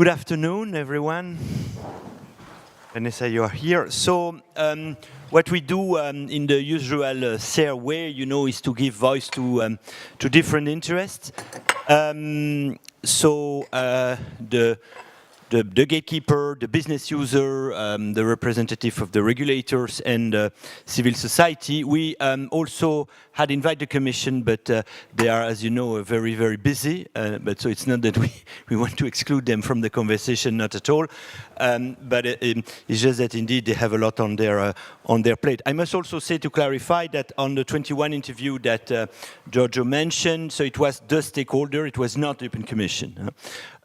Good afternoon, everyone. Vanessa, you are here. So, what we do in the usual CERRE way, you know, is to give voice to different interests. The gatekeeper, the business user, the representative of the regulators, and civil society. We also had invited the Commission, but they are, as you know, very, very busy. But so it's not that we want to exclude them from the conversation, not at all. But it's just that indeed they have a lot on their plate. I must also say, to clarify, that on the 21 interview that Giorgio mentioned, so it was the stakeholder, it was not the European Commission.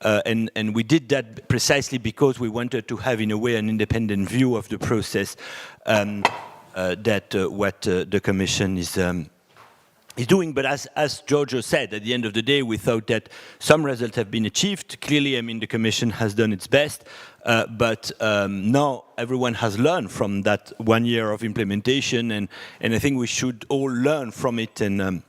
And we did that precisely because we wanted to have, in a way, an independent view of the process what the Commission is doing. But as Giorgio said, at the end of the day, we thought that some results have been achieved. Clearly, I mean, the Commission has done its best, but now everyone has learned from that 1 year of implementation, and I think we should all learn from it and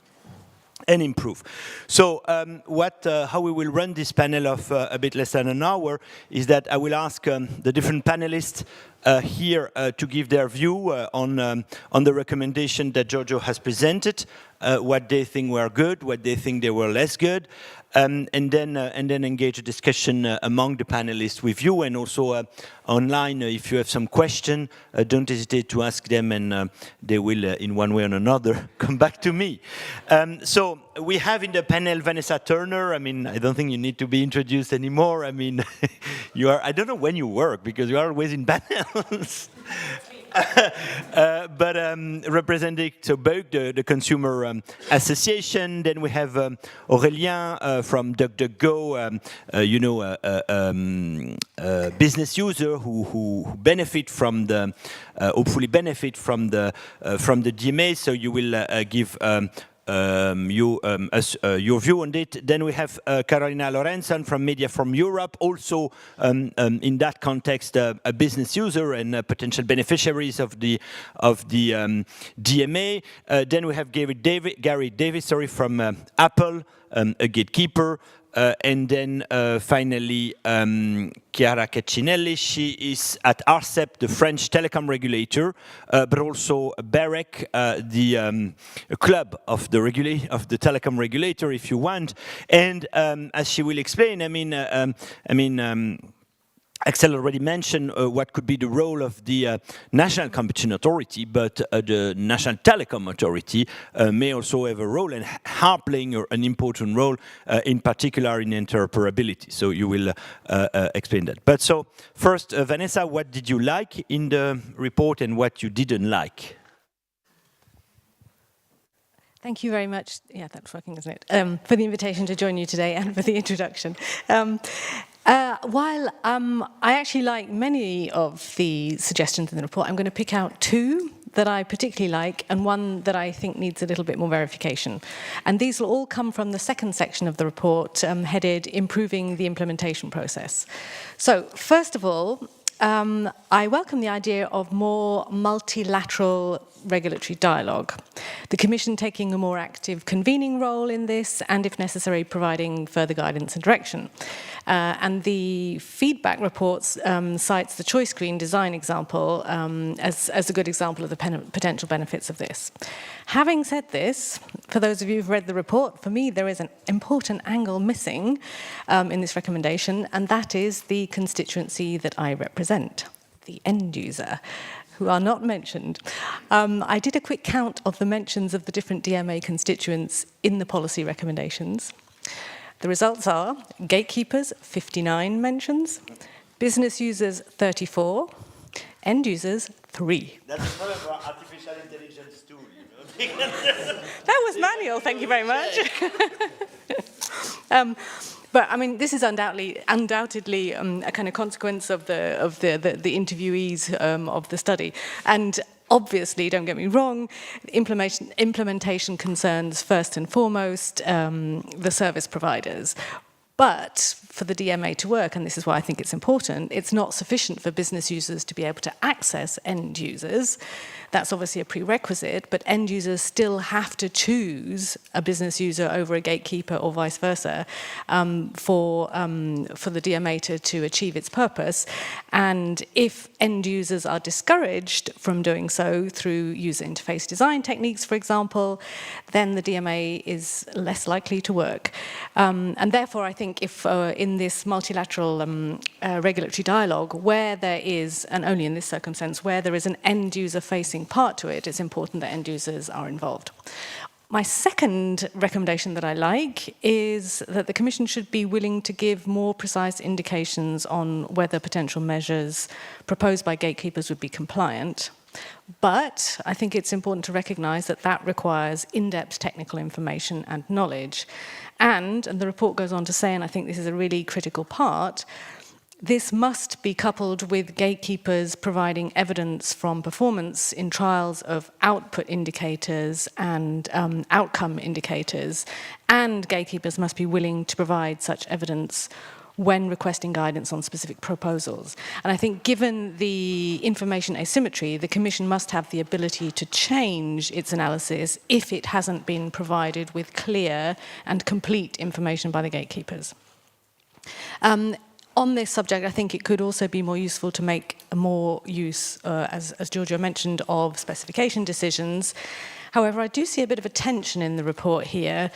improve. So how we will run this panel of a bit less than an hour is that I will ask the different panelists here to give their view on the recommendation that Giorgio has presented, what they think were good, what they think they were less good, and then engage a discussion among the panelists with you, and also online. If you have some question, don't hesitate to ask them, and they will, in one way or another, come back to me. So we have in the panel Vanessa Turner. I mean, I don't think you need to be introduced anymore. I mean, you are. I don't know when you work because you are always in panels. But representing so BEUC, the consumer association. Then we have Aurélien from DuckDuckGo, you know, business user who benefit from the hopefully benefit from the DMA. So you will give your view on it. Then we have Carolina Lorenzon from Media from Europe, also in that context a business user and potential beneficiaries of the DMA. Then we have Gary Davis, from Apple, a gatekeeper. And then finally, Chiara Caccinelli. She is at Arcep, the French telecom regulator, but also BEREC, the club of the telecom regulator, if you want. And as she will explain, Axel already mentioned what could be the role of the National Competition Authority, but the National Telecom Authority may also have a role and are playing an important role, in particular in interoperability. So you will explain that. But so first, Vanessa, what did you like in the report and what you didn't like? Thank you very much. Yeah, that's working, isn't it? For the invitation to join you today and for the introduction. While I actually like many of the suggestions in the report, I'm going to pick out two that I particularly like and one that I think needs a little bit more verification. And these will all come from the second section of the report, headed Improving the Implementation Process. So, first of all, I welcome the idea of more multilateral regulatory dialogue. The Commission taking a more active convening role in this, and if necessary, providing further guidance and direction. And the feedback reports cites the choice screen design example as a good example of the potential benefits of this. Having said this, for those of you who've read the report, for me there is an important angle missing in this recommendation, and that is the constituency that I represent, the end user, who are not mentioned. I did a quick count of the mentions of the different DMA constituents in the policy recommendations. The results are gatekeepers, 59 mentions, business users, 34, end users, 3. That's not an artificial intelligence tool, you know. That was manual, thank you very much. But I mean, this is undoubtedly a kind of consequence of the interviewees of the study. And obviously, don't get me wrong, implementation concerns first and foremost the service providers. But for the DMA to work, and this is why I think it's important, it's not sufficient for business users to be able to access end users. That's obviously a prerequisite, but end users still have to choose a business user over a gatekeeper or vice versa for the DMA to achieve its purpose. And if end users are discouraged from doing so through user interface design techniques, for example, then the DMA is less likely to work. And therefore, I think if in this multilateral regulatory dialogue, where there is, and only in this circumstance, where there is an end user facing part to it, it's important that end users are involved. My second recommendation that I like is that the Commission should be willing to give more precise indications on whether potential measures proposed by gatekeepers would be compliant. But I think it's important to recognise that that requires in-depth technical information and knowledge. And the report goes on to say, and I think this is a really critical part, this must be coupled with gatekeepers providing evidence from performance in trials of output indicators and outcome indicators, and gatekeepers must be willing to provide such evidence when requesting guidance on specific proposals. And I think given the information asymmetry, the Commission must have the ability to change its analysis if it hasn't been provided with clear and complete information by the gatekeepers. On this subject, I think it could also be more useful to make more use, as Giorgio mentioned, of specification decisions. However, I do see a bit of a tension in the report here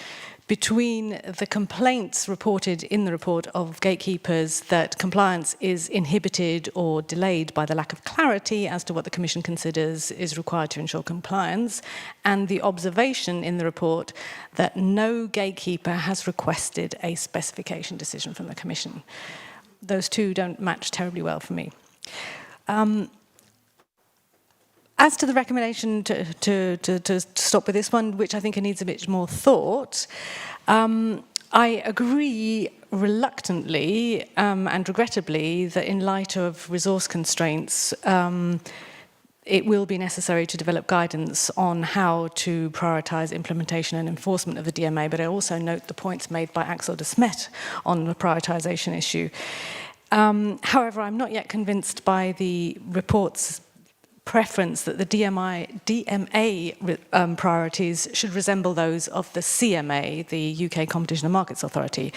between the complaints reported in the report of gatekeepers that compliance is inhibited or delayed by the lack of clarity as to what the Commission considers is required to ensure compliance, and the observation in the report that no gatekeeper has requested a specification decision from the Commission. Those two don't match terribly well for me. As to the recommendation to stop with this one, which I think needs a bit more thought, I agree reluctantly and regrettably that in light of resource constraints, it will be necessary to develop guidance on how to prioritise implementation and enforcement of the DMA, but I also note the points made by Axel de Smet on the prioritisation issue. However, I'm not yet convinced by the report's preference that the DMA priorities should resemble those of the CMA, the UK Competition and Markets Authority.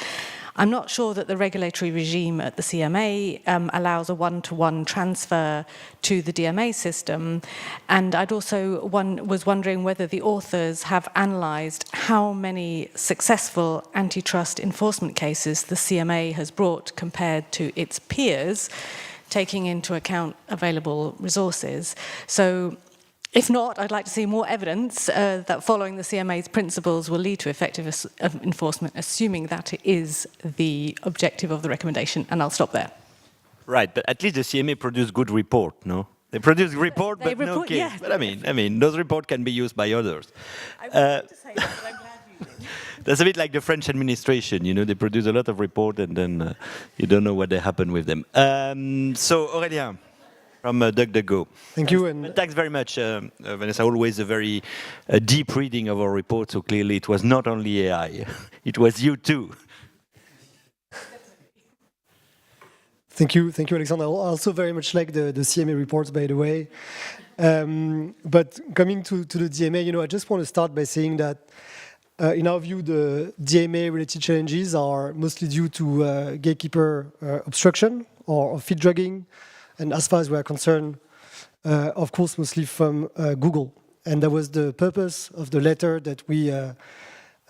I'm not sure that the regulatory regime at the CMA allows a one-to-one transfer to the DMA system, and I'd also was wondering whether the authors have analysed how many successful antitrust enforcement cases the CMA has brought compared to its peers, taking into account available resources. So, if not, I'd like to see more evidence that following the CMA's principles will lead to effective enforcement, assuming that it is the objective of the recommendation, and I'll stop there. Right, but at least the CMA produced good report, no? They produce report, but no case. Yeah. But I mean, those reports can be used by others. I wanted to say that, but I'm glad you did. That's a bit like the French administration, you know, they produce a lot of reports and then you don't know what they happen with them. So, Aurélien, from DuckDuckGo. Thank you. And thanks very much, Vanessa. Always a very deep reading of our report, so clearly it was not only AI, it was you too. Thank you, Alexandre. I also very much like the CMA reports, by the way. But coming to the DMA, you know, I just want to start by saying that in our view, the DMA-related challenges are mostly due to gatekeeper obstruction or feed dragging, and as far as we are concerned, of course, mostly from Google. And that was the purpose of the letter that we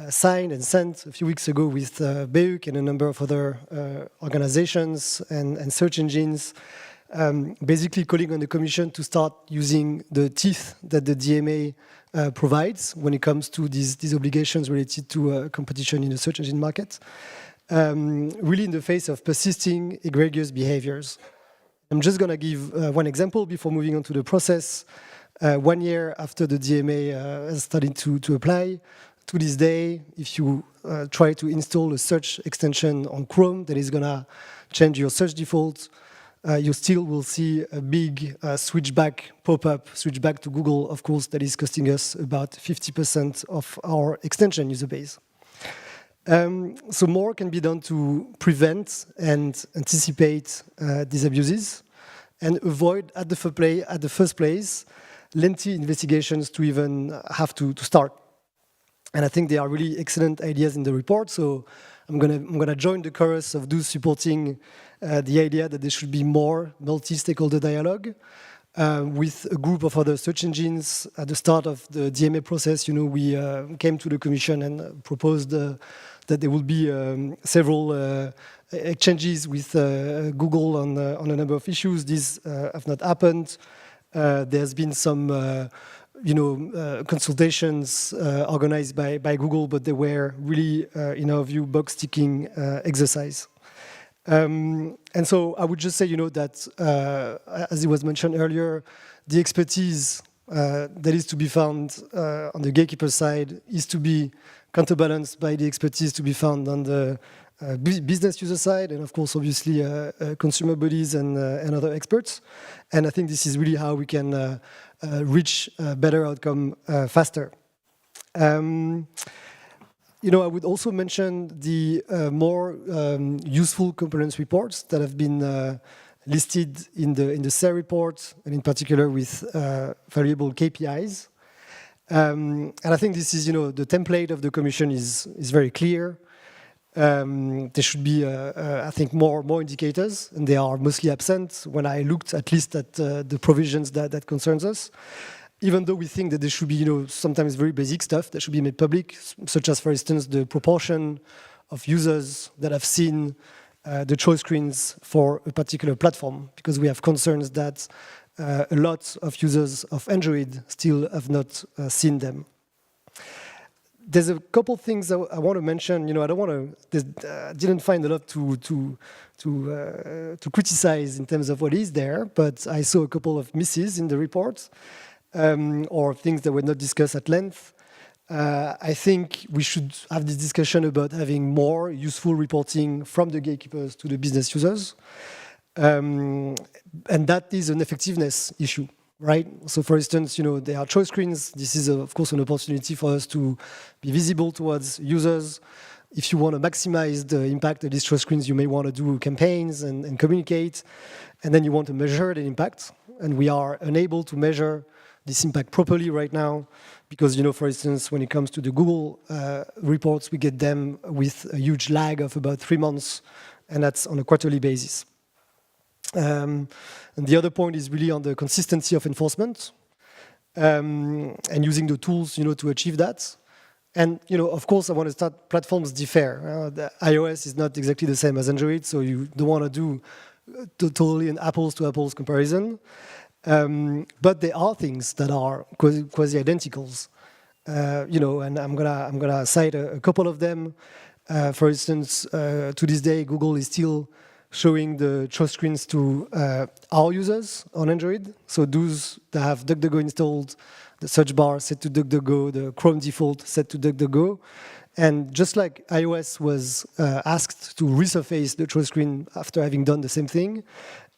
signed and sent a few weeks ago with BEUC and a number of other organizations and search engines, basically calling on the Commission to start using the teeth that the DMA provides when it comes to these obligations related to competition in the search engine market, really in the face of persisting egregious behaviors. I'm just going to give one example before moving on to the process. 1 year after the DMA has started to apply, to this day, if you try to install a search extension on Chrome that is going to change your search default, you still will see a big switchback pop-up, switchback to Google, of course, that is costing us about 50% of our extension user base. So more can be done to prevent and anticipate these abuses and avoid at the first place lengthy investigations to even have to start. And I think there are really excellent ideas in the report. So I'm gonna join the chorus of those supporting the idea that there should be more multi-stakeholder dialogue with a group of other search engines. At the start of the DMA process, we came to the Commission and proposed that there will be several exchanges with Google on a number of issues. These have not happened. There's been some consultations organized by Google, but they were really, in our view, box-ticking exercise. And so I would just say, that, as it was mentioned earlier, the expertise that is to be found on the gatekeeper side is to be counterbalanced by the expertise to be found on the business user side, and of course, obviously, consumer bodies and other experts. And I think this is really how we can reach a better outcome faster. I would also mention the more useful components reports that have been listed in the CERRE report, and in particular with variable KPIs. And I think this is, the template of the Commission is very clear. There should be, I think, more indicators, and they are mostly absent when I looked at least at the provisions that concerns us. Even though we think that there should be, sometimes very basic stuff that should be made public, such as, for instance, the proportion of users that have seen the choice screens for a particular platform, because we have concerns that a lot of users of Android still have not seen them. There's a couple things I want to mention. I don't want to. Didn't find a lot to criticize in terms of what is there, but I saw a couple of misses in the report, or things that were not discussed at length. I think we should have this discussion about having more useful reporting from the gatekeepers to the business users, and that is an effectiveness issue. Right. So, for instance, there are choice screens. This is, of course, an opportunity for us to be visible towards users. If you want to maximize the impact of these choice screens, you may want to do campaigns and communicate, and then you want to measure the impact. And we are unable to measure this impact properly right now because, for instance, when it comes to the Google reports, we get them with a huge lag of about 3 months, and that's on a quarterly basis. And the other point is really on the consistency of enforcement and using the tools, to achieve that. And, of course, I want to start platforms differ. The iOS is not exactly the same as Android, so you don't want to do totally an apples-to-apples comparison. But there are things that are quasi-identicals, and I'm gonna cite a couple of them. For instance, to this day, Google is still showing the choice screens to our users on Android. So those that have DuckDuckGo installed, the search bar set to DuckDuckGo, the Chrome default set to DuckDuckGo. And just like iOS was asked to resurface the choice screen after having done the same thing,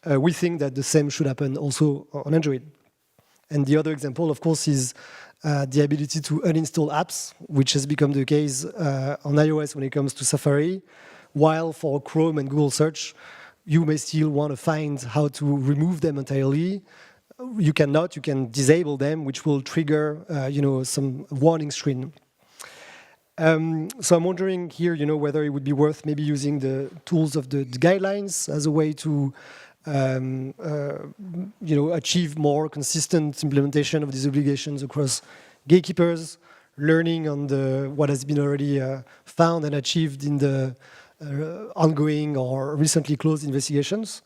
we think that the same should happen also on Android. And the other example, of course, is the ability to uninstall apps, which has become the case on iOS when it comes to Safari, while for Chrome and Google Search, you may still want to find how to remove them entirely. You cannot, you can disable them, which will trigger, some warning screen. So I'm wondering here, whether it would be worth maybe using the tools of the guidelines as a way to, achieve more consistent implementation of these obligations across gatekeepers, learning on what has been already found and achieved in the ongoing or recently closed investigations.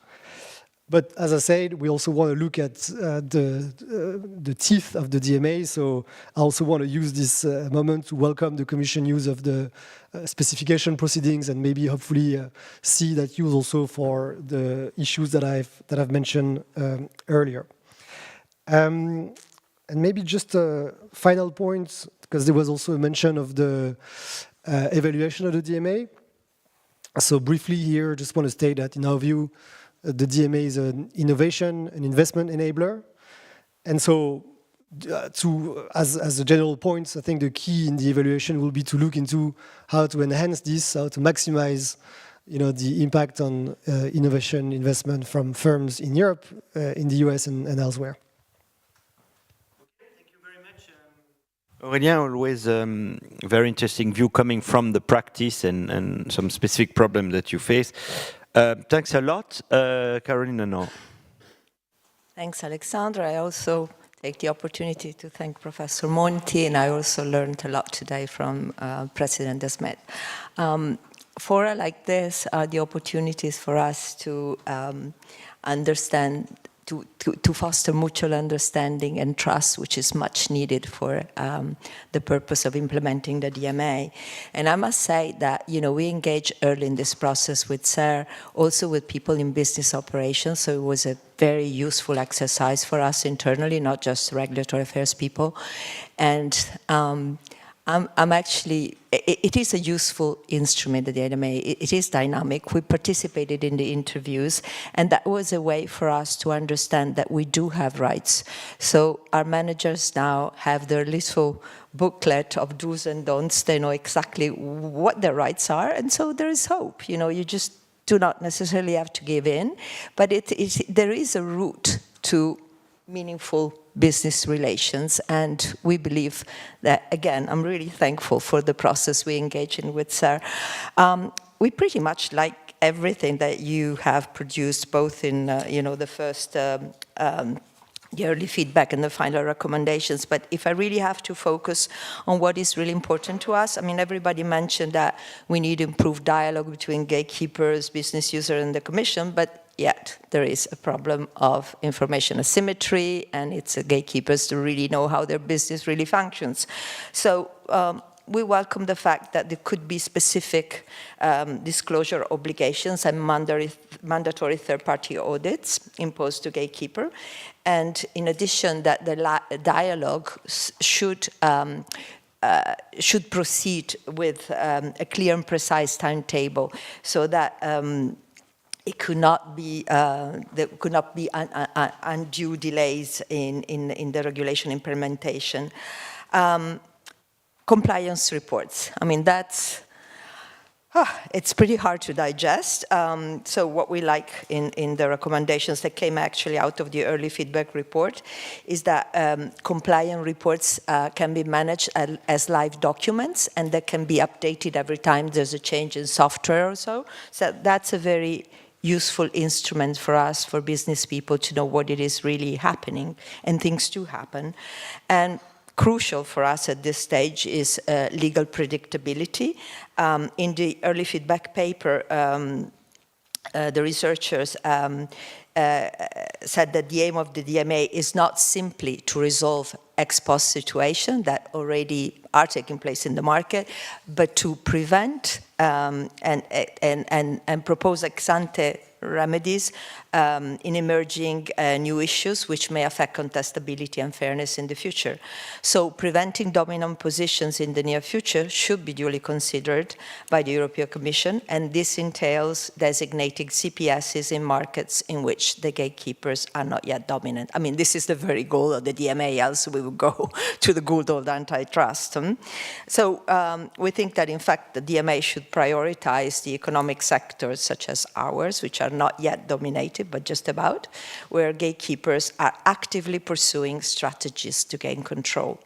But as I said, we also want to look at the teeth of the DMA. So I also want to use this moment to welcome the Commission use of the specification proceedings and maybe hopefully see that use also for the issues that I've mentioned earlier. And maybe just a final point, because there was also a mention of the evaluation of the DMA. So briefly here, just want to state that in our view, the DMA is an innovation, an investment enabler. And so as a general point, I think the key in the evaluation will be to look into how to enhance this, how to maximize, the impact on innovation investment from firms in Europe, in the US, and elsewhere. Thank you very much. Aurélien, always very interesting view coming from the practice and some specific problem that you face. Thanks a lot. Carolina, now. Thanks, Alexandre. I also take the opportunity to thank Professor Monti, and I also learned a lot today from President Desmet. Fora like this are the opportunities for us to understand, to foster mutual understanding and trust, which is much needed for the purpose of implementing the DMA. And I must say that, we engaged early in this process with CERRE, also with people in business operations, so it was a very useful exercise for us internally, not just regulatory affairs people. And I'm actually, it is a useful instrument, the DMA. It is dynamic. We participated in the interviews, and that was a way for us to understand that we do have rights. So our managers now have their little booklet of do's and don'ts. They know exactly what their rights are, and so there is hope. You just do not necessarily have to give in, but there is a route to meaningful business relations, and we believe that, again, I'm really thankful for the process we engage in with CERRE. We pretty much like everything that you have produced, both in, the first the early feedback and the final recommendations. But if I really have to focus on what is really important to us, everybody mentioned that we need improved dialogue between gatekeepers, business users, and the Commission, but yet there is a problem of information asymmetry, and it's the gatekeepers to really know how their business really functions. So we welcome the fact that there could be specific disclosure obligations and mandatory third-party audits imposed to gatekeeper. And in addition, that the dialogue should proceed with a clear and precise timetable, so that it could not be there could not be undue delays in the regulation implementation. Compliance reports. That's it's pretty hard to digest. So what we like in the recommendations that came actually out of the early feedback report is that compliance reports can be managed as live documents, and that can be updated every time there's a change in software or so. So that's a very useful instrument for us, for business people, to know what it is really happening, and things do happen. And crucial for us at this stage is legal predictability. In the early feedback paper, the researchers said that the aim of the DMA is not simply to resolve ex post situations that already are taking place in the market, but to prevent and propose ex ante remedies in emerging new issues which may affect contestability and fairness in the future. So preventing dominant positions in the near future should be duly considered by the European Commission, and this entails designating CPSs in markets in which the gatekeepers are not yet dominant. This is the very goal of the DMA, else we would go to the good old antitrust. So we think that, in fact, the DMA should prioritize the economic sectors such as ours, which are not yet dominated, but just about, where gatekeepers are actively pursuing strategies to gain control.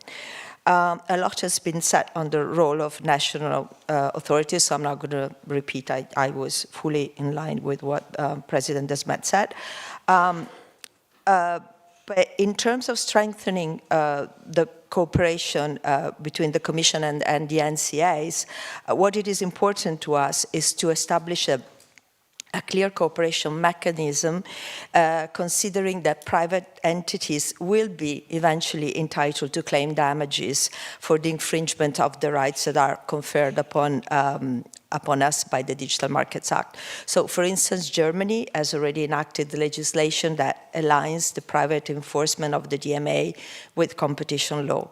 A lot has been said on the role of national authorities, so I'm not going to repeat. I was fully in line with what President Desmet said. But in terms of strengthening the cooperation between the Commission and the NCAs, what it is important to us is to establish a clear cooperation mechanism, considering that private entities will be eventually entitled to claim damages for the infringement of the rights that are conferred upon us by the Digital Markets Act. So, for instance, Germany has already enacted the legislation that aligns the private enforcement of the DMA with competition law.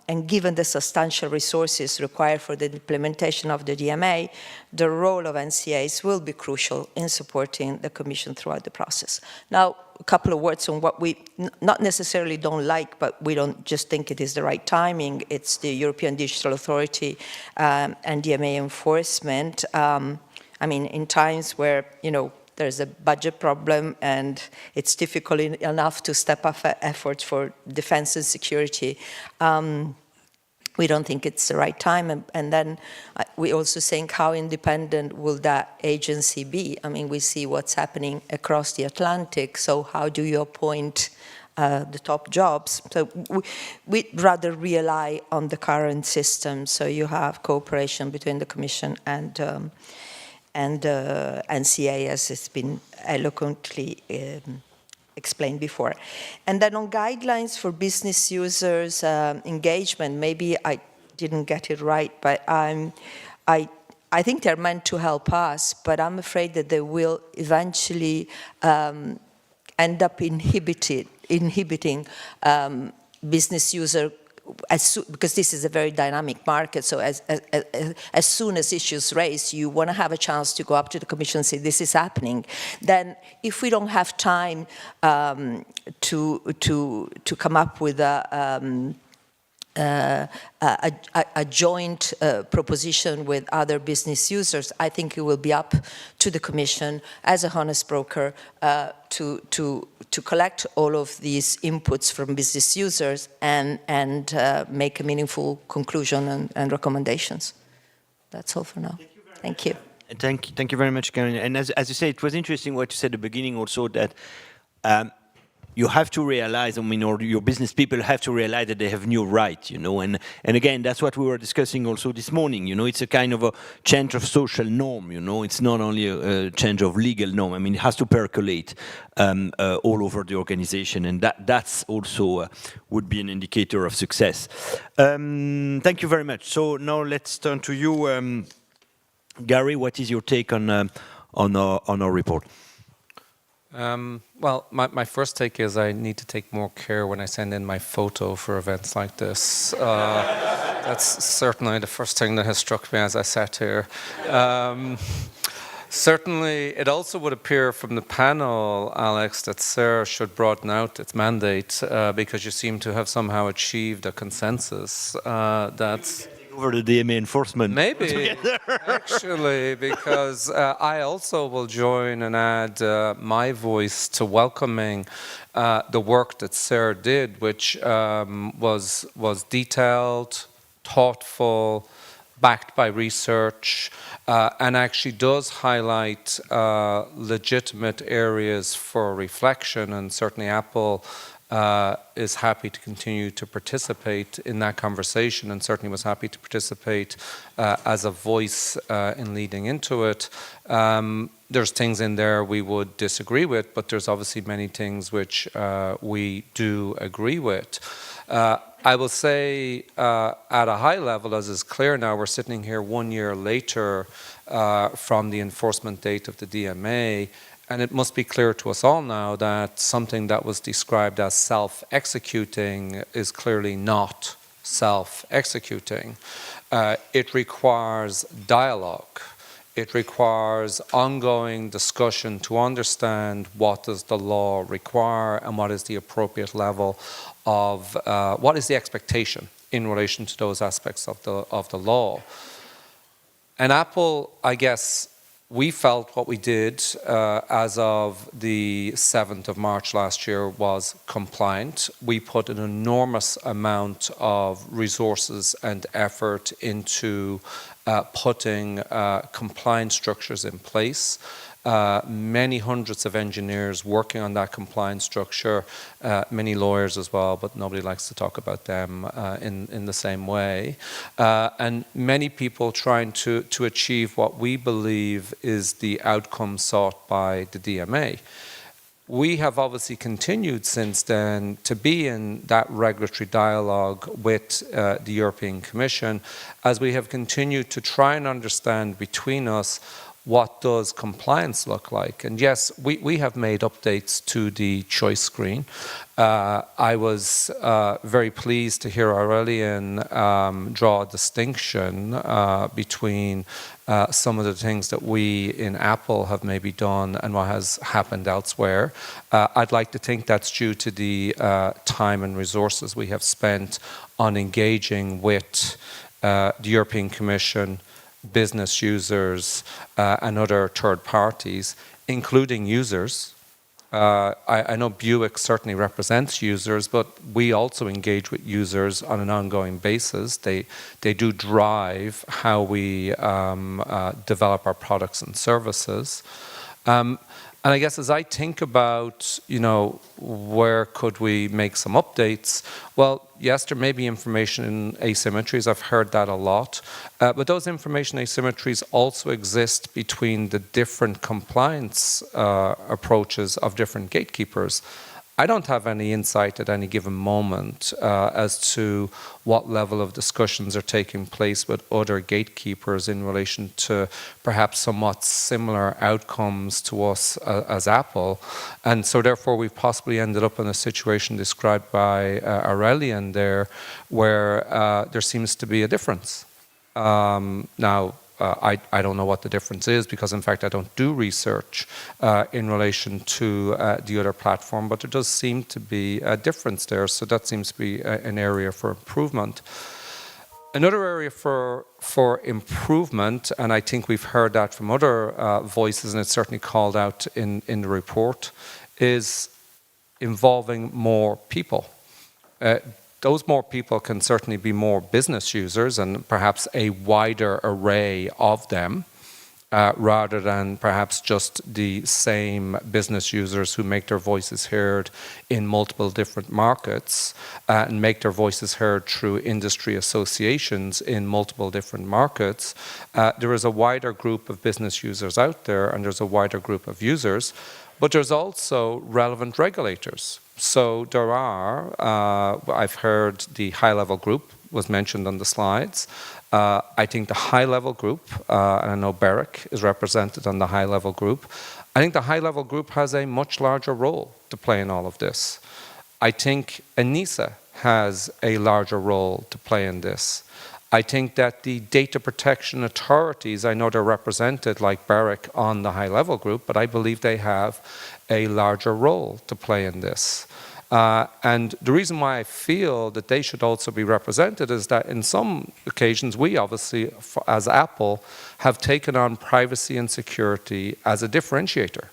And given the substantial resources required for the implementation of the DMA, the role of NCAs will be crucial in supporting the Commission throughout the process. Now, a couple of words on what we not necessarily don't like, but we don't just think it is the right timing. It's the European Digital Authority and DMA enforcement. I mean, in times where, you know, there's a budget problem and it's difficult enough to step up efforts for defense and security, we don't think it's the right time. And then we also think, how independent will that agency be? I mean, we see what's happening across the Atlantic, so how do you appoint the top jobs? So we'd rather rely on the current system, so you have cooperation between the Commission and NCA, as it's been eloquently explained before. And then on guidelines for business users engagement, maybe I didn't get it right, but I think they're meant to help us, but I'm afraid that they will eventually end up inhibiting business user, because this is a very dynamic market, so as soon as issues raise, you want to have a chance to go up to the Commission and say, this is happening. Then if we don't have time to come up with a joint proposition with other business users, I think it will be up to the Commission as a honest broker to collect all of these inputs from business users and make a meaningful conclusion and recommendations. That's all for now. Thank you. Thank you very much, Karen. And as you say, it was interesting what you said at the beginning also, that you have to realize, I mean, or your business people have to realize that they have new rights, you know, and again, that's what we were discussing also this morning, you know, it's a kind of a change of social norm, you know, it's not only a change of legal norm, I mean, it has to percolate all over the organization, and that's also would be an indicator of success. Thank you very much. So now let's turn to you, Gary. What is your take on our report? Well, my first take is I need to take more care when I send in my photo for events like this. That's certainly the first thing that has struck me as I sat here. Certainly, it also would appear from the panel, Alex, that CERRE should broaden out its mandate because you seem to have somehow achieved a consensus that's... Over the DMA enforcement. Maybe, actually, because I also will join and add my voice to welcoming the work that CERRE did, which was detailed, thoughtful, backed by research, and actually does highlight legitimate areas for reflection, and certainly Apple is happy to continue to participate in that conversation, and certainly was happy to participate as a voice in leading into it. There's things in there we would disagree with, but there's obviously many things which we do agree with. I will say at a high level, as is clear now, we're sitting here 1 year later from the enforcement date of the DMA, and it must be clear to us all now that something that was described as self-executing is clearly not self-executing. It requires dialogue. It requires ongoing discussion to understand what does the law require and what is the appropriate level of, what is the expectation in relation to those aspects of the law. And Apple, I guess, we felt what we did as of the 7th of March last year was compliant. We put an enormous amount of resources and effort into putting compliance structures in place. Many hundreds of engineers working on that compliance structure, many lawyers as well, but nobody likes to talk about them in the same way. And many people trying to achieve what we believe is the outcome sought by the DMA. We have obviously continued since then to be in that regulatory dialogue with the European Commission as we have continued to try and understand between us what does compliance look like? And yes, we have made updates to the choice screen. I was very pleased to hear Aurélien draw a distinction between some of the things that we in Apple have maybe done and what has happened elsewhere. I'd like to think that's due to the time and resources we have spent on engaging with the European Commission, business users, and other third parties, including users. I know BEUC certainly represents users, but we also engage with users on an ongoing basis. They do drive how we develop our products and services. And I guess as I think about, where could we make some updates? Well, yes, there may be information asymmetries. I've heard that a lot. But those information asymmetries also exist between the different compliance approaches of different gatekeepers. I don't have any insight at any given moment as to what level of discussions are taking place with other gatekeepers in relation to perhaps somewhat similar outcomes to us as Apple. And so therefore we've possibly ended up in a situation described by Aurélien there, where there seems to be a difference. Now, I don't know what the difference is because, in fact, I don't do research in relation to the other platform, but there does seem to be a difference there. So that seems to be an area for improvement. Another area for improvement, and I think we've heard that from other voices, and it's certainly called out in the report, is involving more people. Those more people can certainly be more business users and perhaps a wider array of them, rather than perhaps just the same business users who make their voices heard in multiple different markets and make their voices heard through industry associations in multiple different markets. There is a wider group of business users out there, and there's a wider group of users, but there's also relevant regulators. So there are, I've heard the high-level group was mentioned on the slides. I think the high-level group, and I know BEREC is represented on the high-level group. I think the high-level group has a much larger role to play in all of this. I think ENISA has a larger role to play in this. I think that the data protection authorities, I know they're represented like BEREC on the high-level group, but I believe they have a larger role to play in this. And the reason why I feel that they should also be represented is that in some occasions we obviously, as Apple, have taken on privacy and security as a differentiator.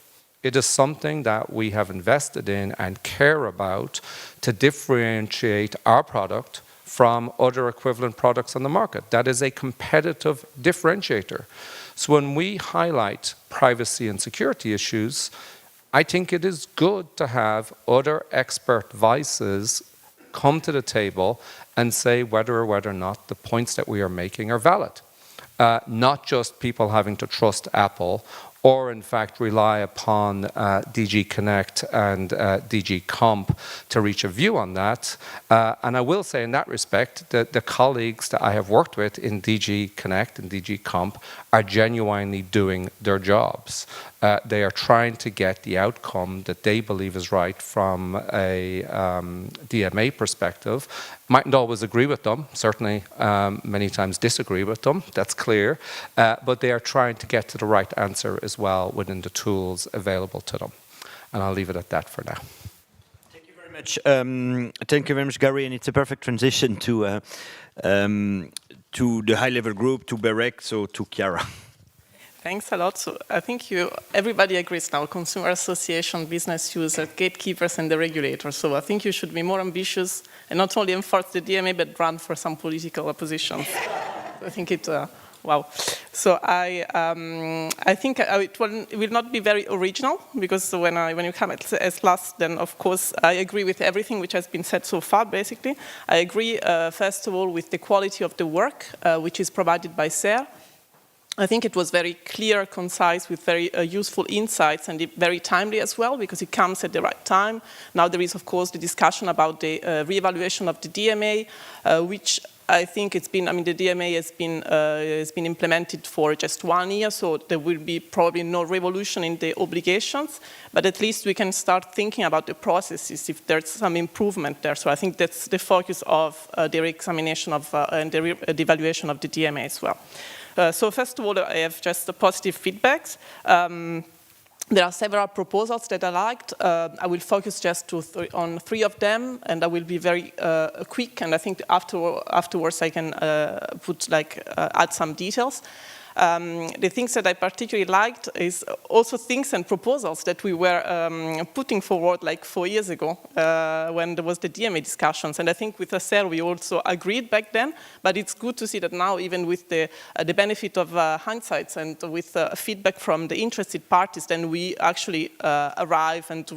It is something that we have invested in and care about to differentiate our product from other equivalent products on the market. That is a competitive differentiator. So when we highlight privacy and security issues, I think it is good to have other expert voices come to the table and say whether or not the points that we are making are valid. Not just people having to trust Apple or in fact rely upon DG Connect and DG Comp to reach a view on that. And I will say in that respect that the colleagues that I have worked with in DG Connect and DG Comp are genuinely doing their jobs. They are trying to get the outcome that they believe is right from a DMA perspective. Mightn't always agree with them, certainly many times disagree with them, that's clear, but they are trying to get to the right answer as well within the tools available to them. And I'll leave it at that for now. Thank you very much. Thank you very much, Gary, and it's a perfect transition to the high-level group, to BEREC, so to Chiara. Thanks a lot. So I think everybody agrees now, consumer association, business users, gatekeepers, and the regulator. So I think you should be more ambitious and not only enforce the DMA, but run for some political positions. I think wow. So I think it will not be very original, because when you come as last, then of course I agree with everything which has been said so far, basically. I agree, first of all, with the quality of the work, which is provided by CERRE. I think it was very clear, concise, with very useful insights, and very timely as well, because it comes at the right time. Now there is, of course, the discussion about the re-evaluation of the DMA, which I think it's been, I mean, the DMA has been implemented for just 1 year, so there will be probably no revolution in the obligations, but at least we can start thinking about the processes if there's some improvement there. So I think that's the focus of the re-examination of and the evaluation of the DMA as well. So first of all, I have just the positive feedbacks. There are several proposals that I liked. I will focus just on 3 of them, and I will be very quick. And I think afterwards I can add some details. The things that I particularly liked is also things and proposals that we were putting forward like 4 years ago when there was the DMA discussions. And I think with CERRE we also agreed back then, but it's good to see that now, even with the benefit of hindsight and with feedback from the interested parties, then we actually arrive and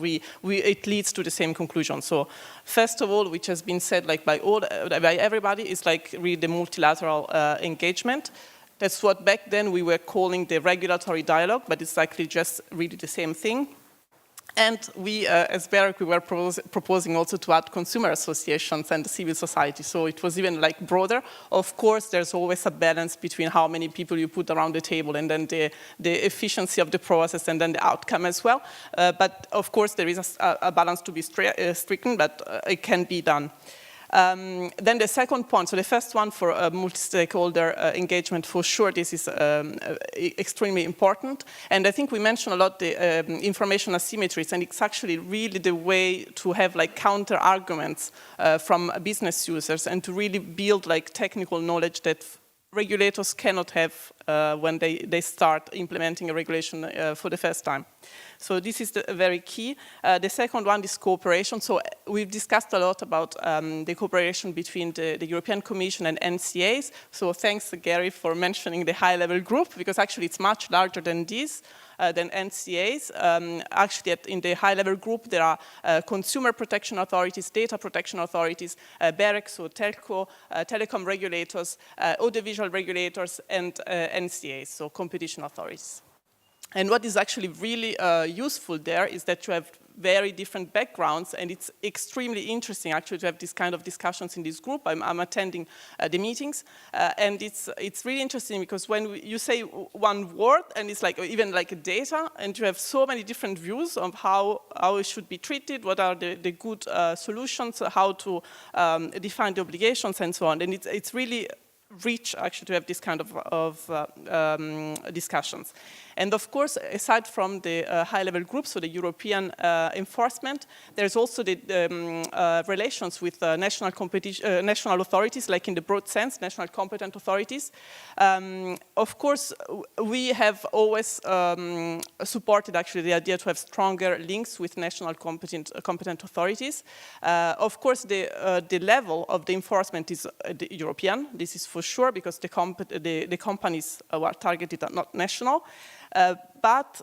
it leads to the same conclusion. So first of all, which has been said like by everybody, is like really the multilateral engagement. That's what back then we were calling the regulatory dialogue, but it's actually just really the same thing. And we, as BEREC, we were proposing also to add consumer associations and civil society. So it was even like broader. Of course, there's always a balance between how many people you put around the table and then the efficiency of the process and then the outcome as well. But of course, there is a balance to be stricken, but it can be done. Then the second point, so the first one for multi-stakeholder engagement, for sure this is extremely important. And I think we mentioned a lot the information asymmetries, and it's actually really the way to have like counter arguments from business users and to really build like technical knowledge that regulators cannot have when they start implementing a regulation for the first time. So this is very key. The second one is cooperation. So we've discussed a lot about the cooperation between the European Commission and NCAs. So thanks, Gary, for mentioning the high-level group, because actually it's much larger than this. Than NCAs. Actually, in the high-level group, there are consumer protection authorities, data protection authorities, BEREC, so telco, telecom regulators, audiovisual regulators, and NCAs, so competition authorities. And what is actually really useful there is that you have very different backgrounds, and it's extremely interesting actually to have this kind of discussions in this group. I'm attending the meetings, and it's really interesting because when you say one word and it's like even like a data, and you have so many different views of how it should be treated, what are the good solutions, how to define the obligations, and so on. And it's really rich actually to have this kind of discussions. And of course, aside from the high-level groups, so the European enforcement, there's also the relations with national authorities, like in the broad sense, national competent authorities. Of course, we have always supported actually the idea to have stronger links with national competent authorities. Of course, the level of the enforcement is European. This is for sure, because the companies are targeted are not national. But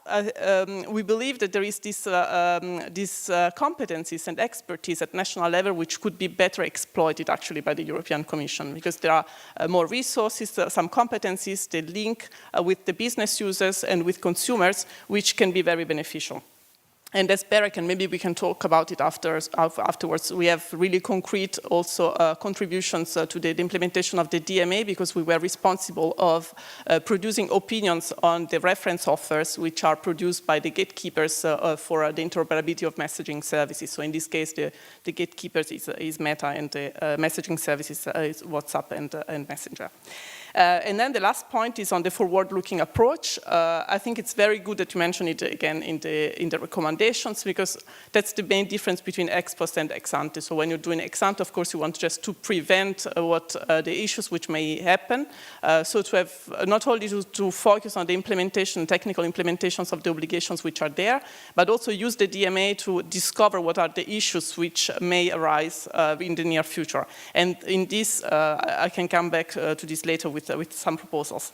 we believe that there is these competencies and expertise at national level which could be better exploited actually by the European Commission, because there are more resources, some competencies, the link with the business users and with consumers, which can be very beneficial. And as BEREC, and maybe we can talk about it afterwards, we have really concrete also contributions to the implementation of the DMA, because we were responsible of producing opinions on the reference offers which are produced by the gatekeepers for the interoperability of messaging services. So in this case, the gatekeepers is Meta, and the messaging services is WhatsApp and Messenger. And then the last point is on the forward-looking approach. I think it's very good that you mention it again in the recommendations, because that's the main difference between ex post and ex ante. So when you're doing ex ante, of course, you want just to prevent the issues which may happen. So to have not only to focus on the implementation, technical implementations of the obligations which are there, but also use the DMA to discover what are the issues which may arise in the near future. And in this, I can come back to this later with some proposals.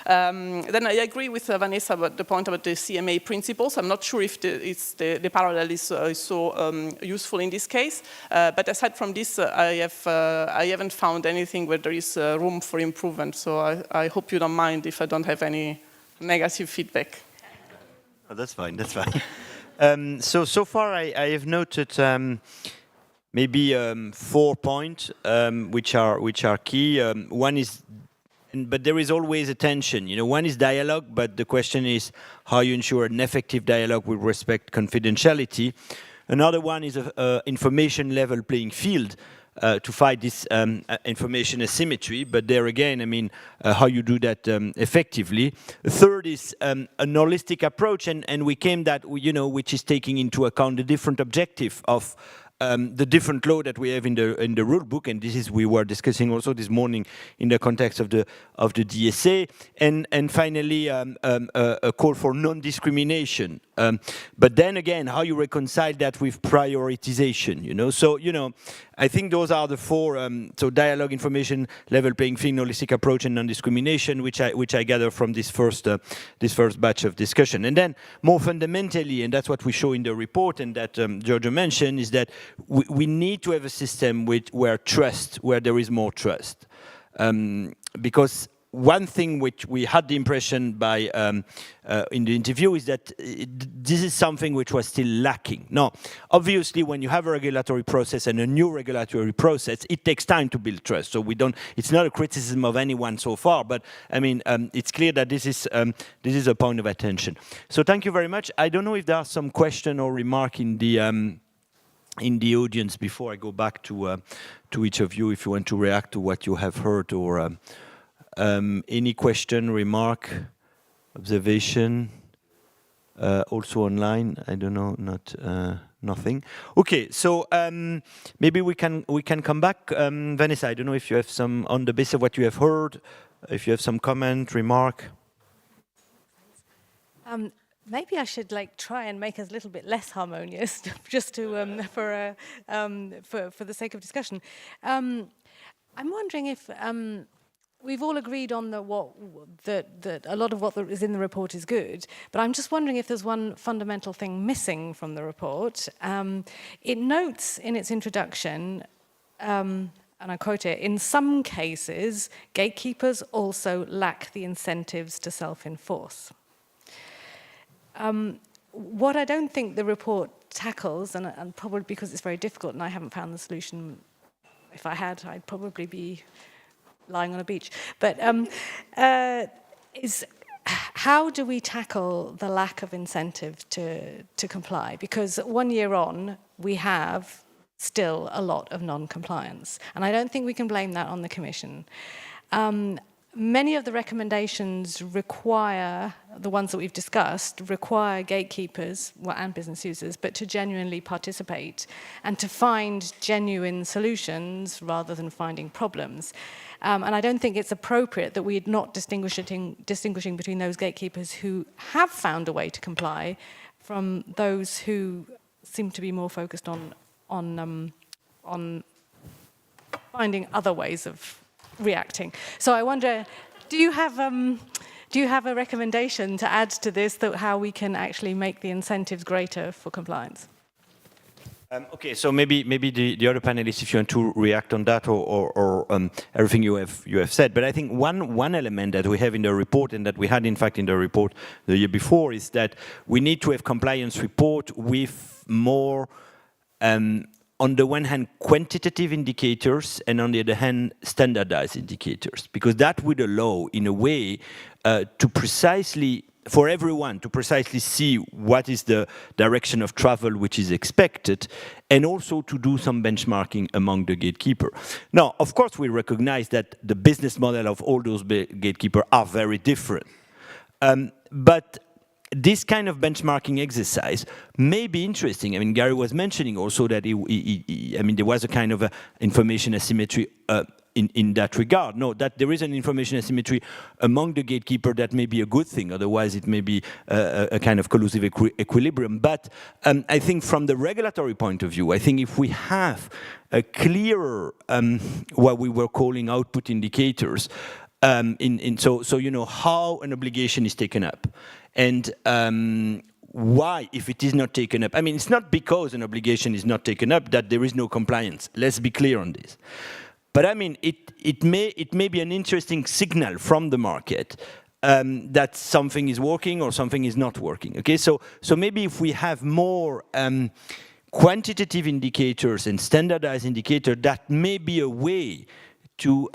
Then I agree with Vanessa about the point about the CMA principles. I'm not sure if the parallel is so useful in this case, but aside from this, I haven't found anything where there is room for improvement. So I hope you don't mind if I don't have any negative feedback. Oh, that's fine, that's fine. So far I have noted maybe 4 points which are key. One is, but there is always a tension. One is dialogue, but the question is how you ensure an effective dialogue with respect confidentiality. Another one is a information level playing field to fight this information asymmetry. But there again, I mean, how you do that effectively. The third is a holistic approach, and we came that, which is taking into account the different objective of the different law that we have in the rule book, and this is we were discussing also this morning in the context of the DSA, and finally a call for non-discrimination. But then again, how you reconcile that with prioritization, So I think those are the four. So dialogue, information, level playing field, holistic approach, and non-discrimination, which I gather from this first batch of discussion. And then more fundamentally, and that's what we show in the report, and that Giorgio mentioned, is that we need to have a system where there is more trust, because one thing which we had the impression by in the interview is that this is something which was still lacking. Now, obviously, when you have a regulatory process and a new regulatory process, it takes time to build trust. So it's not a criticism of anyone so far, but I mean, it's clear that this is a point of attention. So thank you very much. I don't know if there are some question or remark in the audience before I go back to each of you, if you want to react to what you have heard, or any question, remark, observation, also online. I don't know, nothing. Okay, so maybe we can come back. Vanessa, I don't know if you have some, on the basis of what you have heard, if you have some comment, remark. Maybe I should try and make us a little bit less harmonious, just to for the sake of discussion. I'm wondering if we've all agreed on that a lot of what is in the report is good, but I'm just wondering if there's one fundamental thing missing from the report. It notes in its introduction, and I quote it, "In some cases, gatekeepers also lack the incentives to self-enforce." What I don't think the report tackles, and probably because it's very difficult and I haven't found the solution, if I had, I'd probably be lying on a beach, but is how do we tackle the lack of incentive to comply? Because 1 year on, we have still a lot of non-compliance, and I don't think we can blame that on the Commission. Many of the recommendations require, the ones that we've discussed, require gatekeepers, and business users, but to genuinely participate and to find genuine solutions rather than finding problems. And I don't think it's appropriate that we're not distinguishing between those gatekeepers who have found a way to comply from those who seem to be more focused on finding other ways of reacting. So I wonder, do you have a recommendation to add to this, that how we can actually make the incentives greater for compliance? Okay, so maybe the other panelists, if you want to react on that or everything you have said. But I think one element that we have in the report, and that we had in fact in the report the year before, is that we need to have compliance report with more on the one hand, quantitative indicators, and on the other hand, standardized indicators, because that would allow, in a way, for everyone to precisely see what is the direction of travel which is expected, and also to do some benchmarking among the gatekeepers. Now, of course, we recognize that the business model of all those gatekeepers are very different. But this kind of benchmarking exercise may be interesting. I mean, Gary was mentioning also that there was a kind of information asymmetry in that regard. No, that there is an information asymmetry among the gatekeeper, that may be a good thing. Otherwise, it may be a kind of collusive equilibrium. But I think from the regulatory point of view, I think if we have a clearer, what we were calling output indicators, so you know how an obligation is taken up, and why, if it is not taken up. I mean, it's not because an obligation is not taken up that there is no compliance. Let's be clear on this. But I mean, it may be an interesting signal from the market that something is working or something is not working. Okay, so maybe if we have more quantitative indicators and standardized indicators, that may be a way to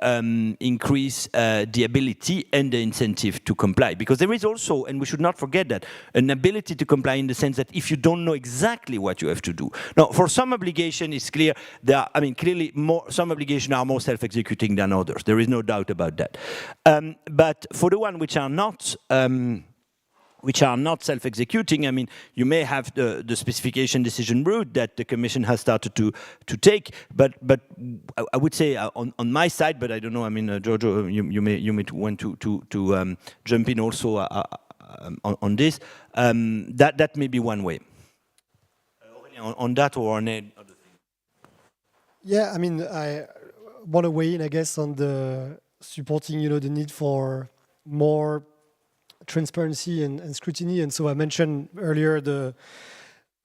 increase the ability and the incentive to comply. Because there is also, and we should not forget that, an ability to comply in the sense that if you don't know exactly what you have to do. Now, for some obligation, it's clear, clearly some obligations are more self-executing than others. There is no doubt about that. But for the one which are not self-executing, I mean, you may have the specification decision route that the Commission has started to take, but I would say on my side, but I don't know, I mean, Giorgio, you may want to jump in also on this, that may be one way. On that or on other thing? Yeah, I mean, I want to weigh in, I guess, on the supporting, the need for more transparency and scrutiny. And so I mentioned earlier the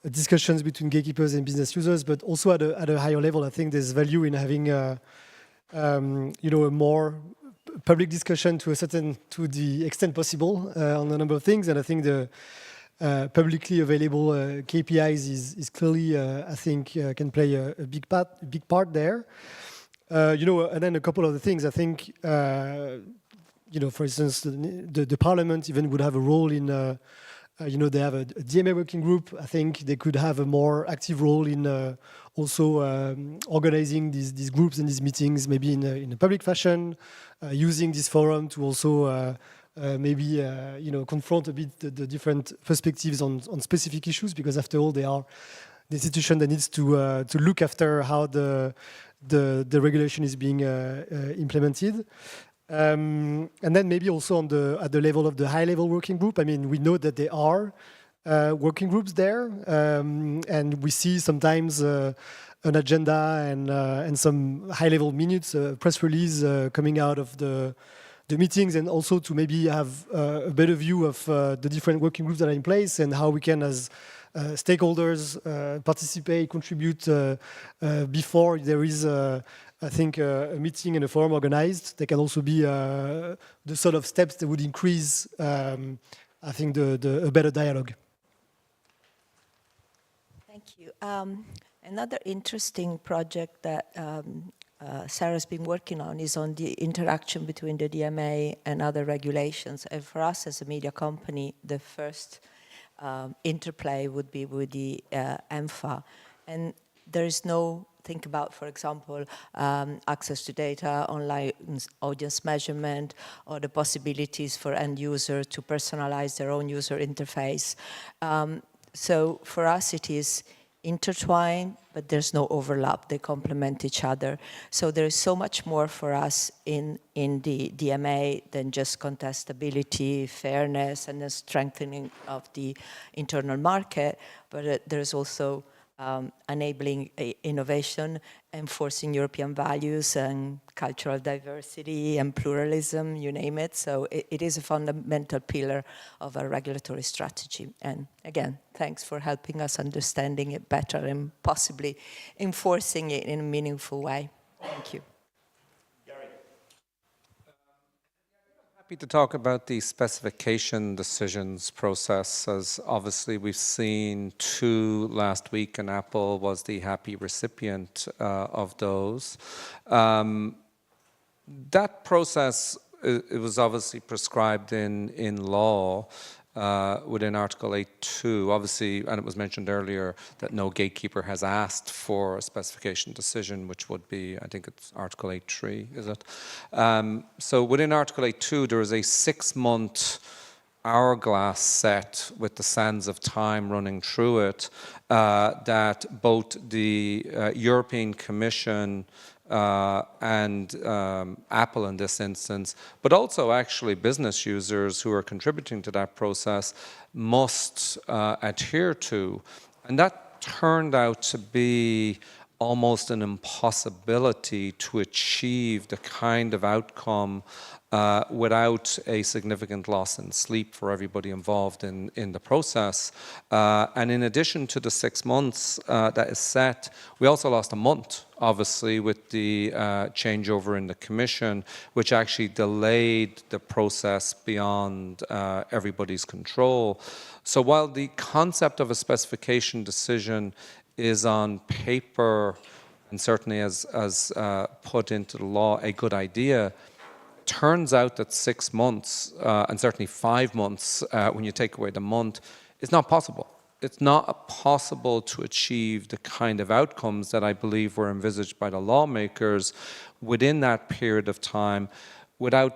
discussions between gatekeepers and business users, but also at a higher level, I think there's value in having a more public discussion to the extent possible on a number of things. And I think the publicly available KPIs is clearly, I think, can play a big part there. And then a couple of the things, I think, for instance, the Parliament even would have a role in, they have a DMA working group. I think they could have a more active role in also organizing these groups and these meetings, maybe in a public fashion, using this forum to also maybe, confront a bit the different perspectives on specific issues, because after all, they are the institution that needs to look after how the regulation is being implemented. And then maybe also at the level of the high-level working group. I mean, we know that there are working groups there, and we see sometimes an agenda and some high-level minutes, press release coming out of the meetings, and also to maybe have a better view of the different working groups that are in place and how we can, as stakeholders, participate, contribute before there is I think a meeting and a forum organized. There can also be the sort of steps that would increase, I think, a better dialogue. Thank you. Another interesting project that CERRE has been working on is on the interaction between the DMA and other regulations. And for us as a media company, the first interplay would be with the EMFA. And there is no think about, for example, access to data, online audience measurement, or the possibilities for end user to personalize their own user interface. So for us, it is intertwined, but there's no overlap. They complement each other. So there is so much more for us in the DMA than just contestability, fairness, and the strengthening of the internal market, but there's also enabling innovation, enforcing European values and cultural diversity and pluralism, you name it. So it is a fundamental pillar of our regulatory strategy. And again, thanks for helping us understanding it better and possibly enforcing it in a meaningful way. Thank you. Happy to talk about the specification decisions process, as obviously we've seen 2 last week, and Apple was the happy recipient of those. That process, it was obviously prescribed in law within Article 8.2, obviously, and it was mentioned earlier that no gatekeeper has asked for a specification decision, which would be, I think it's Article 8.3, is it? So within Article 8.2, there is a 6-month hourglass set with the sands of time running through it that both the European Commission and Apple in this instance, but also actually business users who are contributing to that process must adhere to. And that turned out to be almost an impossibility to achieve the kind of outcome without a significant loss in sleep for everybody involved in the process. And in addition to the 6 months that is set, we also lost a month, obviously, with the changeover in the Commission, which actually delayed the process beyond everybody's control. So while the concept of a specification decision is on paper, and certainly as put into the law, a good idea. Turns out that 6 months, and certainly 5 months, when you take away the month, is not possible. It's not possible to achieve the kind of outcomes that I believe were envisaged by the lawmakers within that period of time without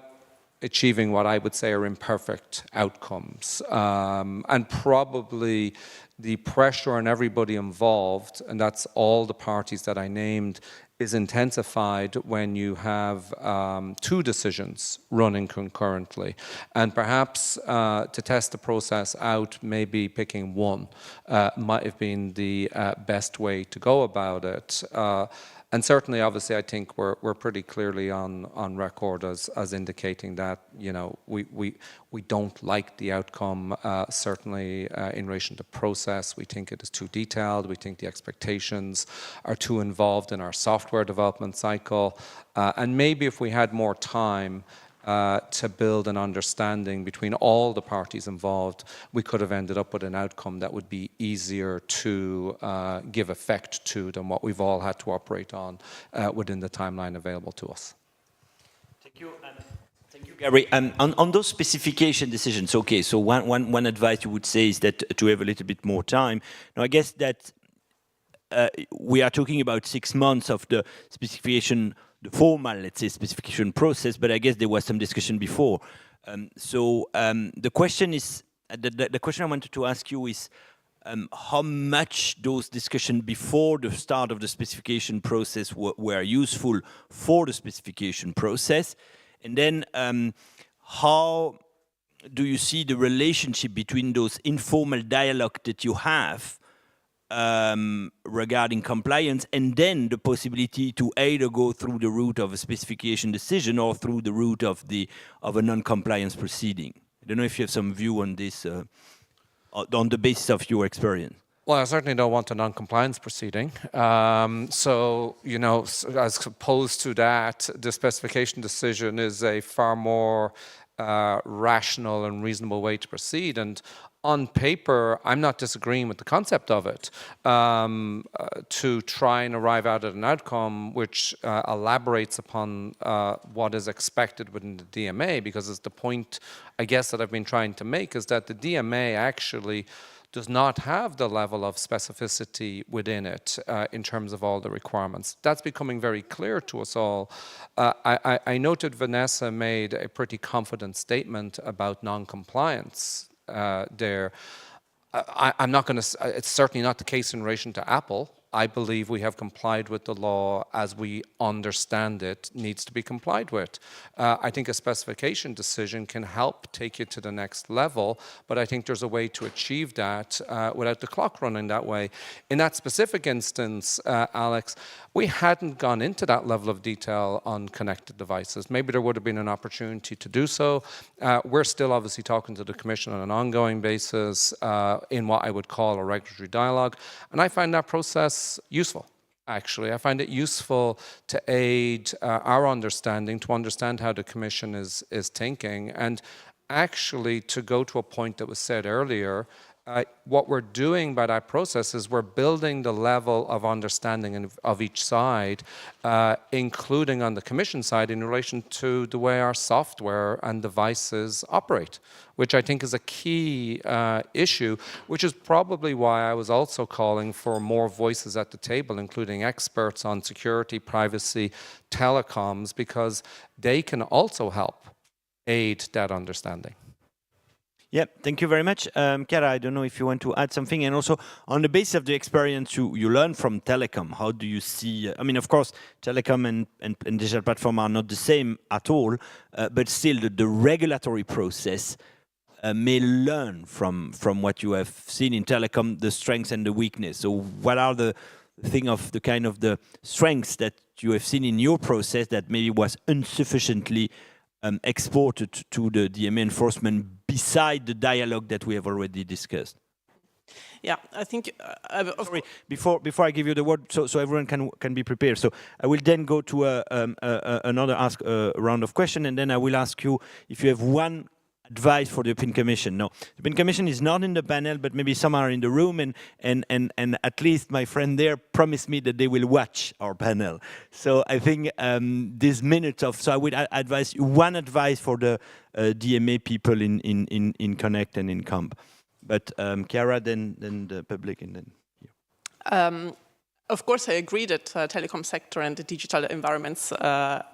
achieving what I would say are imperfect outcomes. And probably the pressure on everybody involved, and that's all the parties that I named, is intensified when you have 2 decisions running concurrently. And perhaps to test the process out, maybe picking one might have been the best way to go about it. And certainly, obviously, I think we're pretty clearly on record as indicating that, you know, we don't like the outcome, certainly in relation to process. We think it is too detailed. We think the expectations are too involved in our software development cycle. And maybe if we had more time to build an understanding between all the parties involved, we could have ended up with an outcome that would be easier to give effect to than what we've all had to operate on within the timeline available to us. Thank you. Thank you, Gary. On those specification decisions, okay, so one advice you would say is that to have a little bit more time. Now, I guess that we are talking about 6 months of the specification, the formal, let's say, specification process, but I guess there was some discussion before. The question is, the question I wanted to ask you is how much those discussions before the start of the specification process were useful for the specification process, and then how do you see the relationship between those informal dialogue that you have regarding compliance, and then the possibility to either go through the route of a specification decision or through the route of a non-compliance proceeding? I don't know if you have some view on this, on the basis of your experience. Well, I certainly don't want a non-compliance proceeding. So, you know, as opposed to that, the specification decision is a far more rational and reasonable way to proceed. And on paper, I'm not disagreeing with the concept of it, to try and arrive out at an outcome which elaborates upon what is expected within the DMA, because it's the point, I guess, that I've been trying to make, is that the DMA actually does not have the level of specificity within it in terms of all the requirements. That's becoming very clear to us all. I noted Vanessa made a pretty confident statement about non-compliance there. I'm not going to, it's certainly not the case in relation to Apple. I believe we have complied with the law as we understand it needs to be complied with. I think a specification decision can help take you to the next level, but I think there's a way to achieve that without the clock running that way. In that specific instance, Alex, we hadn't gone into that level of detail on connected devices. Maybe there would have been an opportunity to do so. We're still obviously talking to the Commission on an ongoing basis in what I would call a regulatory dialogue, and I find that process useful, actually. I find it useful to aid our understanding, to understand how the Commission is thinking, and actually to go to a point that was said earlier. What we're doing by that process is we're building the level of understanding of each side, including on the Commission side in relation to the way our software and devices operate, which I think is a key issue, which is probably why I was also calling for more voices at the table, including experts on security, privacy, telecoms, because they can also help aid that understanding. Yeah, thank you very much. Chiara, I don't know if you want to add something. And also, on the basis of the experience you learned from telecom, how do you see, I mean, of course, telecom and digital platform are not the same at all, but still the regulatory process may learn from what you have seen in telecom, the strengths and the weakness. So what are the kind of the strengths that you have seen in your process that maybe was insufficiently exported to the DMA enforcement beside the dialogue that we have already discussed? Yeah, I think... Sorry, before I give you the word, so everyone can be prepared. So I will then go to another round of questions, and then I will ask you if you have one advice for the European Commission. No, the European Commission is not in the panel, but maybe some are in the room, and at least my friend there promised me that they will watch our panel. So I think this minute of, so I would advise you one advice for the DMA people in Connect and in Comp. But Chiara, then the public, and then you. Of course, I agree that telecom sector and the digital environments,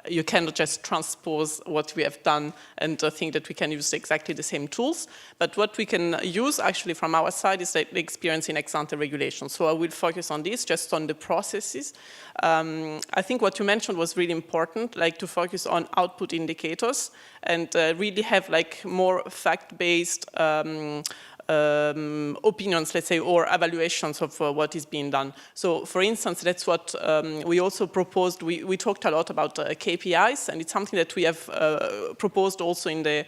you cannot just transpose what we have done and think that we can use exactly the same tools. But what we can use actually from our side is the experience in ex-ante regulation. So I will focus on this, just on the processes. I think what you mentioned was really important, like to focus on output indicators and really have like more fact-based opinions, let's say, or evaluations of what is being done. So, for instance, that's what we also proposed. We talked a lot about KPIs, and it's something that we have proposed also in the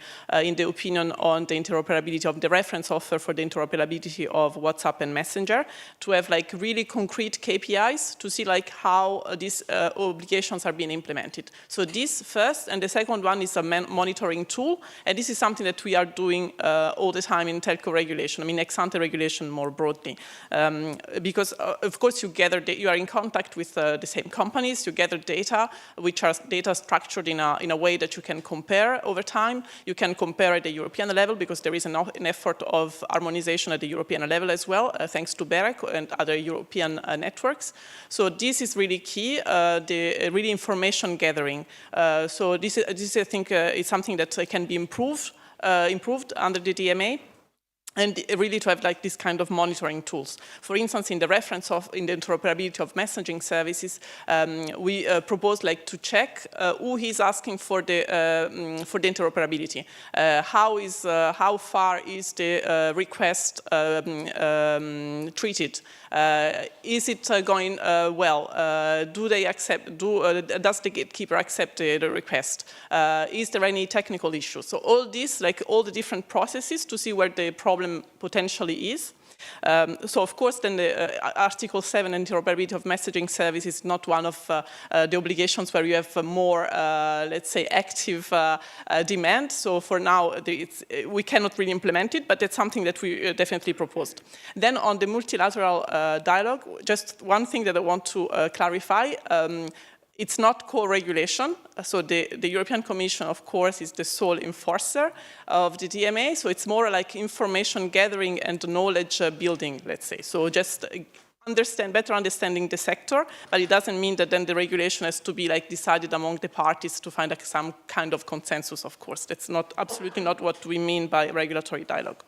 opinion on the interoperability of the reference offer for the interoperability of WhatsApp and Messenger, to have like really concrete KPIs to see like how these obligations are being implemented. So this first, and the second one is a monitoring tool, and this is something that we are doing all the time in telco regulation. I mean, ex-ante regulation more broadly, because of course you are in contact with the same companies. You gather data, which are data structured in a way that you can compare over time. You can compare at the European level because there is an effort of harmonization at the European level as well, thanks to BEREC and other European networks. So this is really key. The really information gathering. So this I think is something that can be improved under the DMA. And really to have like this kind of monitoring tools. For instance, in the reference in the interoperability of messaging services, we propose like to check who is asking for the interoperability. How far is the request treated? Is it going well? Do they accept? Does the gatekeeper accept the request? Is there any technical issue? So all this, like all the different processes, to see where the problem potentially is. So of course then the Article 7 interoperability of messaging service is not one of the obligations where you have a more, let's say, active demand. So for now we cannot really implement it, but that's something that we definitely proposed. Then on the multilateral dialogue, just one thing that I want to clarify. It's not co-regulation, so the European Commission, of course, is the sole enforcer of the DMA, so it's more like information gathering and knowledge building, let's say. So just better understanding the sector, but it doesn't mean that then the regulation has to be like decided among the parties to find like some kind of consensus, of course. That's absolutely not what we mean by regulatory dialogue.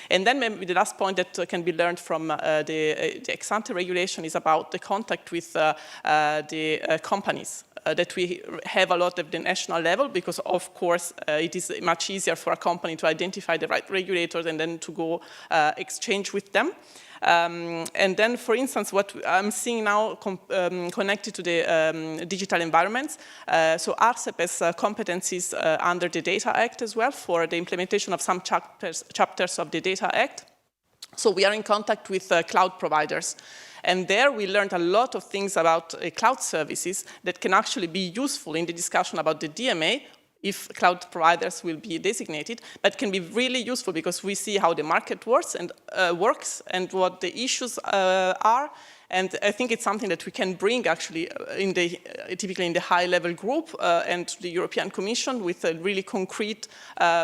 And then maybe the last point that can be learned from the ex-ante regulation is about the contact with the companies. That we have a lot at the national level because, of course, it is much easier for a company to identify the right regulators and then to go exchange with them. And then, for instance, what I'm seeing now connected to the digital environments, so Arcep has competencies under the Data Act as well for the implementation of some chapters of the Data Act. So we are in contact with cloud providers. And there we learned a lot of things about cloud services that can actually be useful in the discussion about the DMA, if cloud providers will be designated, but can be really useful because we see how the market works and what the issues are. And I think it's something that we can bring actually typically in the high-level group and the European Commission with really concrete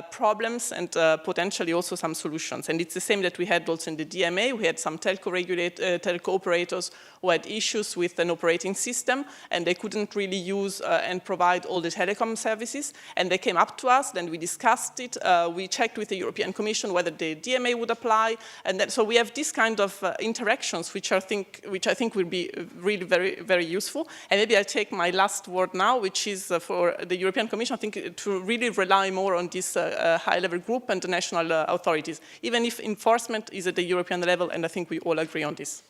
problems and potentially also some solutions. And it's the same that we had also in the DMA. We had some telco operators who had issues with an operating system and they couldn't really use and provide all the telecom services. And they came up to us, then we discussed it. We checked with the European Commission whether the DMA would apply. And then, so we have this kind of interactions which I think will be really very, very useful. And maybe I'll take my last word now, which is for the European Commission, I think to really rely more on this high-level group and the national authorities, even if enforcement is at the European level, and I think we all agree on this.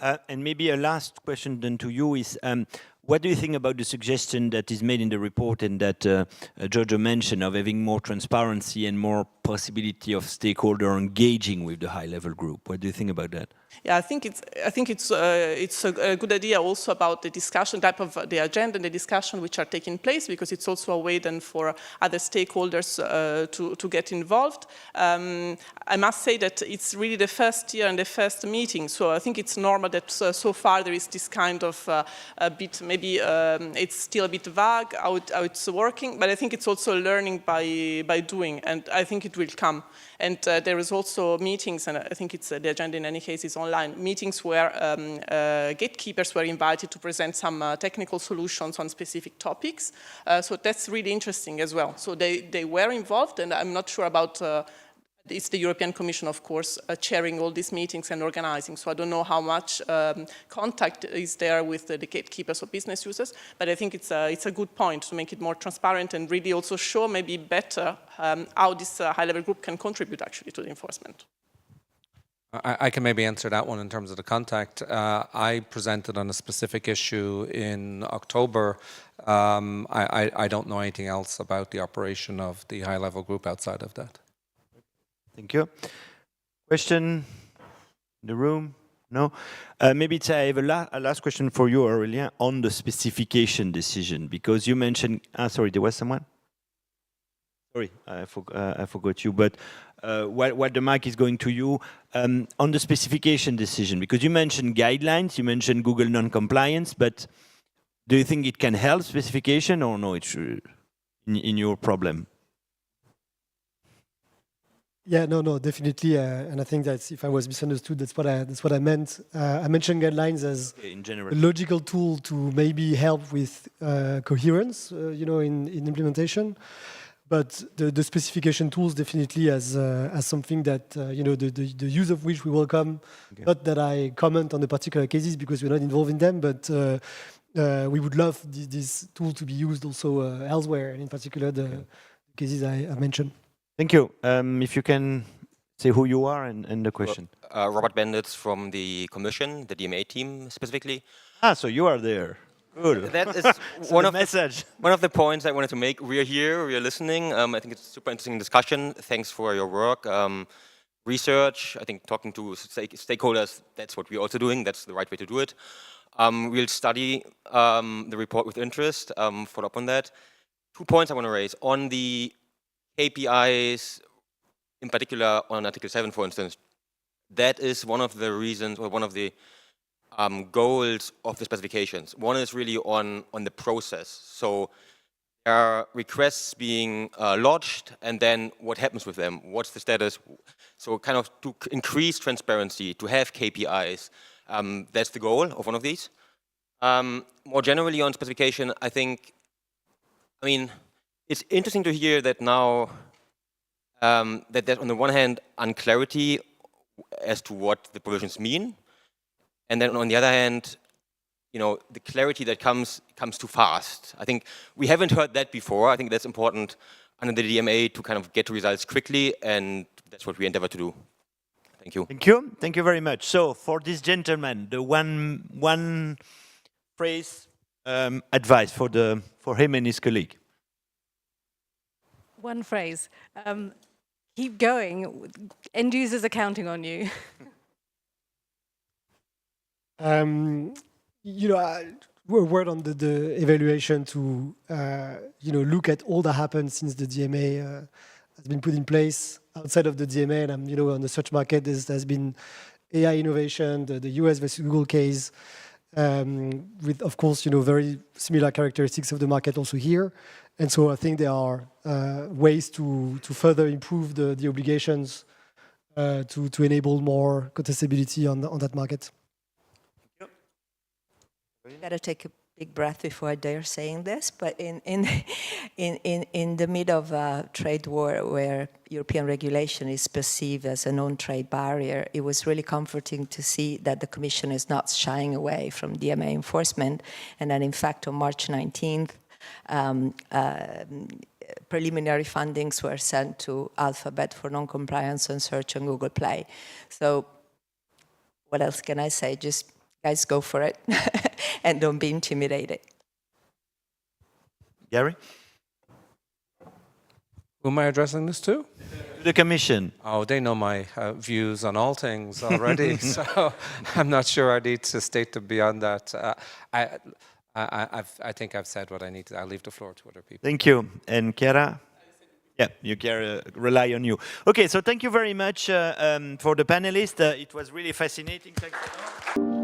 And maybe a last question then to you is, what do you think about the suggestion that is made in the report and that Giorgio mentioned of having more transparency and more possibility of stakeholder engaging with the high-level group? What do you think about that? Yeah, I think it's a good idea also about the discussion type of the agenda and the discussion which are taking place, because it's also a way then for other stakeholders to get involved. I must say that it's really the first year and the first meeting, so I think it's normal that so far there is this kind of a bit, maybe it's still a bit vague how it's working, but I think it's also learning by doing, and I think it will come. And there is also meetings, and I think it's the agenda in any case is online, meetings where gatekeepers were invited to present some technical solutions on specific topics. So that's really interesting as well. So they were involved, and I'm not sure about, it's the European Commission, of course, chairing all these meetings and organizing. So I don't know how much contact is there with the gatekeepers or business users, but I think it's a good point to make it more transparent and really also show maybe better how this high-level group can contribute actually to the enforcement. I can maybe answer that one in terms of the contact. I presented on a specific issue in October. I don't know anything else about the operation of the high-level group outside of that. Thank you. Question in the room? No? Maybe I have a last question for you, Aurélien, on the specification decision, because you mentioned, sorry, there was someone? Sorry, I forgot you, but while the mic is going to you, on the specification decision, because you mentioned guidelines, you mentioned Google non-compliance, but do you think it can help specification or no, it's in your problem? Yeah, no, definitely, and I think that if I was misunderstood, that's what I meant. I mentioned guidelines as in general, a logical tool to maybe help with coherence, in implementation. But the specification tools definitely as something that the use of which we welcome. Okay. Not that I comment on the particular cases because we're not involved in them, but we would love this tool to be used also elsewhere, and in particular the cases I mentioned. Thank you. If you can say who you are and the question. Robert Bendits from the Commission, the DMA team specifically. So you are there. Good. That is one of the points I wanted to make. We are here, we are listening. I think it's a super interesting discussion. Thanks for your work. Research, I think talking to stakeholders, that's what we're also doing. That's the right way to do it. We'll study the report with interest, follow up on that. 2 points I want to raise. On the KPIs, in particular on Article 7, for instance, that is one of the reasons, or one of the goals of the specifications. One is really on the process. So there are requests being lodged, and then what happens with them? What's the status? So kind of to increase transparency, to have KPIs, that's the goal of one of these. More generally on specification, I mean, it's interesting to hear that now that there's on the one hand unclarity as to what the provisions mean, and then on the other hand, the clarity that comes too fast. I think we haven't heard that before. I think that's important under the DMA to kind of get to results quickly, and that's what we endeavor to do. Thank you. Thank you. Thank you very much. So for this gentleman, the one phrase advice for him and his colleague. One phrase. Keep going. End users are counting on you. A word on the evaluation to look at all that happened since the DMA has been put in place outside of the DMA, and on the search market there's been AI innovation, the US versus Google case, with of course very similar characteristics of the market also here. And so I think there are ways to further improve the obligations to enable more contestability on that market. I gotta take a big breath before I dare saying this, but in the middle of a trade war where European regulation is perceived as a non-trade barrier, it was really comforting to see that the Commission is not shying away from DMA enforcement, and that in fact on March 19th, preliminary fundings were sent to Alphabet for non-compliance on search on Google Play. So what else can I say? Just guys, go for it and don't be intimidated. Gary? Who am I addressing this to? the Commission? Oh, they know my views on all things already, so I'm not sure I need to state them beyond that. I think I've said what I need to. I'll leave the floor to other people. Thank you. And Chiara? Yeah, you Chiara, rely on you. Okay, so thank you very much for the panelists. It was really fascinating. Thanks a lot.